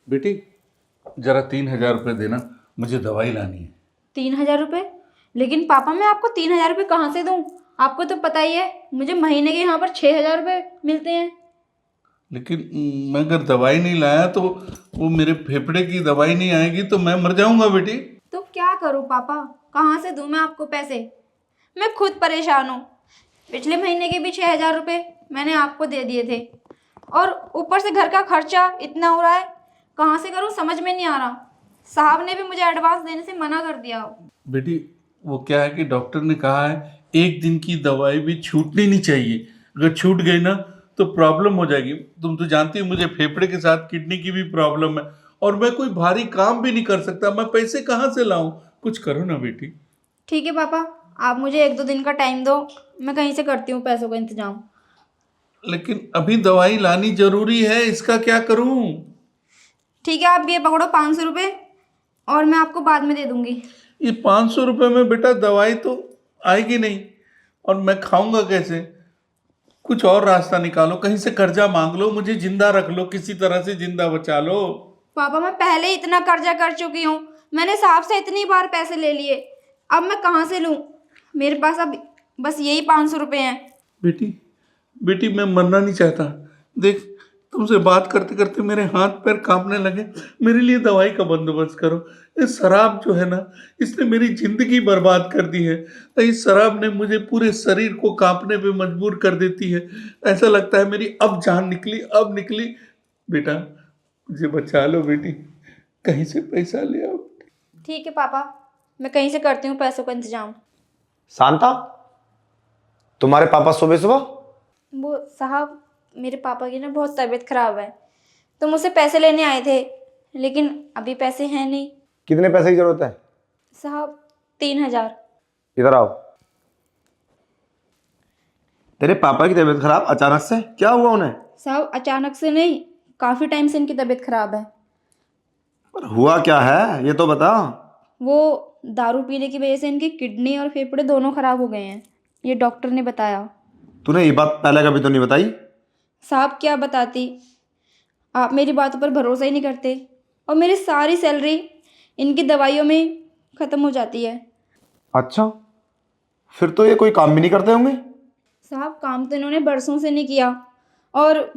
बेटी जरा 3,000 रुपये देना, मुझे दवाई लानी है। 3,000 रुपये? लेकिन पापा मैं आपको 3,000 रुपये कहाँ से दूँ? आपको तो पता ही है मुझे महीने के यहाँ पर 6,000 रुपये मिलते हैं। लेकिन मैं अगर दवाई नहीं लाया तो वो मेरे फेफड़े की दवाई नहीं आएगी तो मैं मर जाऊंगा बेटी। तो क्या करूँ पापा, कहाँ से दूँ मैं आपको पैसे? मैं खुद परेशान हूँ। पिछले महीने के भी 6,000 रुपये मैंने आपको दे दिए थे और ऊपर से घर का खर्चा इतना हो रहा है, कहाँ से करूँ समझ में नहीं आ रहा। साहब ने भी मुझे एडवांस देने से मना कर दिया। बेटी वो क्या है कि डॉक्टर ने कहा है एक दिन की दवाई भी छूटनी नहीं चाहिए, अगर छूट गई ना तो प्रॉब्लम हो जाएगी। तुम तो जानती हो मुझे फेफड़े के साथ किडनी की भी प्रॉब्लम है और मैं कोई भारी काम भी नहीं कर सकता, मैं पैसे कहाँ से लाऊं? कुछ करो ना बेटी। ठीक है पापा, आप मुझे 1-2 दिन का टाइम दो, मैं कहीं से करती हूँ पैसों का इंतजाम। लेकिन अभी दवाई लानी जरूरी है, इसका क्या करूं? ठीक है, आप ये पकड़ो 500 रुपये और मैं आपको बाद में दे दूंगी। ये 500 रुपये में बेटा दवाई तो आएगी नहीं और मैं खाऊंगा कैसे? कुछ और रास्ता निकालो, कहीं से कर्जा मांग लो, मुझे जिंदा रख लो, किसी तरह से जिंदा बचा लो। पापा मैं पहले ही इतना कर्जा कर चुकी हूँ, मैंने साहब से इतनी बार पैसे ले लिए, अब मैं कहाँ से लूँ? मेरे पास अब बस यही 500 रुपये हैं। बेटी बेटी मैं मरना नहीं चाहता। देख तुमसे बात करते करते मेरे हाथ पैर कांपने लगे। मेरे लिए दवाई का बंदोबस्त करो। इस शराब जो है ना, इसने मेरी जिंदगी बर्बाद कर दी है। इस शराब ने मुझे पूरे शरीर को कांपने पे मजबूर कर देती है। ऐसा लगता है मेरी अब जान निकली, अब निकली। बेटा मुझे बचा लो बेटी, कहीं से पैसा ले आओ। ठीक है पापा, मैं कहीं से करती हूँ पैसों का इंतजाम। शांता, तुम्हारे पापा सुबह सुबह? वो साहब मेरे पापा की ना बहुत तबीयत खराब है तो मुझसे पैसे लेने आए थे, लेकिन अभी पैसे हैं नहीं। कितने पैसे की जरूरत है? साहब 3,000। इधर आओ। तेरे पापा की तबीयत खराब अचानक से, क्या हुआ उन्हें? साहब अचानक से नहीं, काफ़ी टाइम से इनकी तबीयत खराब है। पर हुआ क्या है ये तो बता। वो दारू पीने की वजह से इनकी किडनी और फेफड़े दोनों खराब हो गए हैं, ये डॉक्टर ने बताया। तूने ये बात पहले कभी तो नहीं बताई? साहब क्या बताती, आप मेरी बातों पर भरोसा ही नहीं करते और मेरी सारी सैलरी इनकी दवाइयों में ख़त्म हो जाती है। अच्छा, फिर तो ये कोई काम भी नहीं करते होंगे। साहब काम तो इन्होंने बरसों से नहीं किया और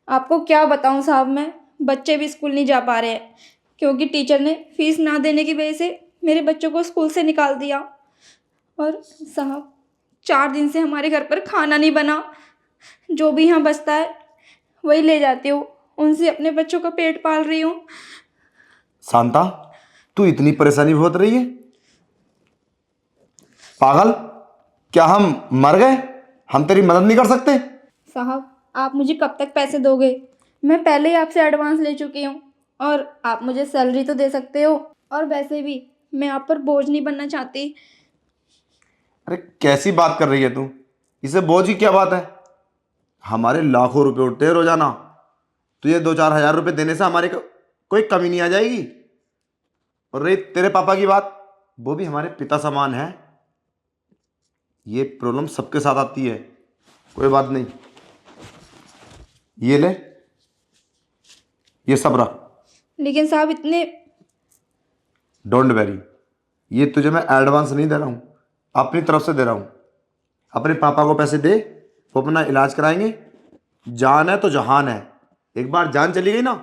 आपको क्या बताऊं साहब, मैं बच्चे भी स्कूल नहीं जा पा रहे हैं क्योंकि टीचर ने फीस ना देने की वजह से मेरे बच्चों को स्कूल से निकाल दिया। और साहब 4 दिन से हमारे घर पर खाना नहीं बना, जो भी यहाँ बचता है वही ले जाती हूँ, उनसे अपने बच्चों का पेट पाल रही हूँ। शांता, तू इतनी परेशानी भोग रही है? पागल, क्या हम मर गए? हम तेरी मदद नहीं कर सकते? साहब आप मुझे कब तक पैसे दोगे? मैं पहले ही आपसे एडवांस ले चुकी हूँ और आप मुझे सैलरी तो दे सकते हो, और वैसे भी मैं आप पर बोझ नहीं बनना चाहती। अरे कैसी बात कर रही है तू? इसे बोझ की क्या बात है? हमारे लाखों रुपए उठते हैं रोजाना, तुझे 2-4 हजार रुपए देने से हमारे कोई कमी नहीं आ जाएगी। और रही तेरे पापा की बात, वो भी हमारे पिता समान है। ये प्रॉब्लम सबके साथ आती है, कोई बात नहीं। ये ले, ये सब रख। लेकिन साहब इतने। डोंट वेरी, ये तुझे मैं एडवांस नहीं दे रहा हूँ, अपनी तरफ से दे रहा हूँ। अपने पापा को पैसे दे, वो अपना इलाज कराएंगे। जान है तो जहान है, एक बार जान चली गई ना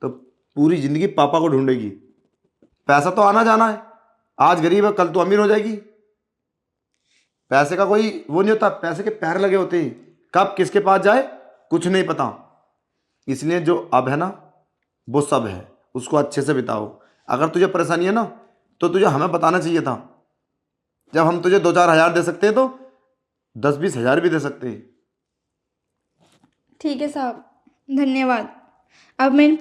तो पूरी जिंदगी पापा को ढूंढेगी। पैसा तो आना जाना है, आज गरीब है कल तो अमीर हो जाएगी। पैसे का कोई वो नहीं होता, पैसे के पैर लगे होते हैं, कब किसके पास जाए कुछ नहीं पता। इसलिए जो अब है ना वो सब है, उसको अच्छे से बिताओ। अगर तुझे परेशानी है ना तो तुझे हमें बताना चाहिए था। जब हम तुझे 2-4 हजार दे सकते हैं तो 10-20 हजार भी दे सकते हैं। ठीक है साहब, धन्यवाद। अब मैं इन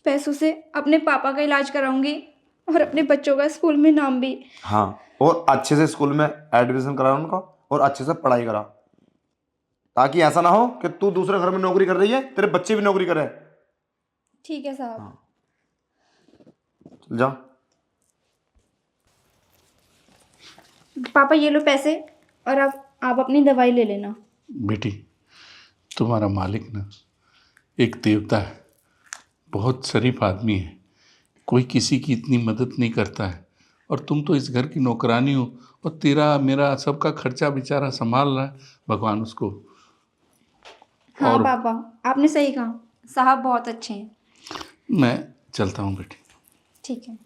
पैसों से अपने पापा का इलाज कराऊंगी और अपने बच्चों का स्कूल में नाम भी। हाँ, और अच्छे से स्कूल में एडमिशन करा उनका और अच्छे से पढ़ाई करा, ताकि ऐसा ना हो कि तू दूसरे घर में नौकरी कर रही है तेरे बच्चे भी नौकरी करे। ठीक है साहब। हाँ, चल जा। पापा ये लो पैसे और अब आप अपनी दवाई ले लेना। बेटी तुम्हारा मालिक ना एक देवता है, बहुत शरीफ आदमी है, कोई किसी की इतनी मदद नहीं करता है। और तुम तो इस घर की नौकरानी हो और तेरा मेरा सबका खर्चा बेचारा संभाल रहा है, भगवान उसको। हाँ और पापा, आपने सही कहा, साहब बहुत अच्छे हैं। मैं चलता हूँ बेटी। ठीक है।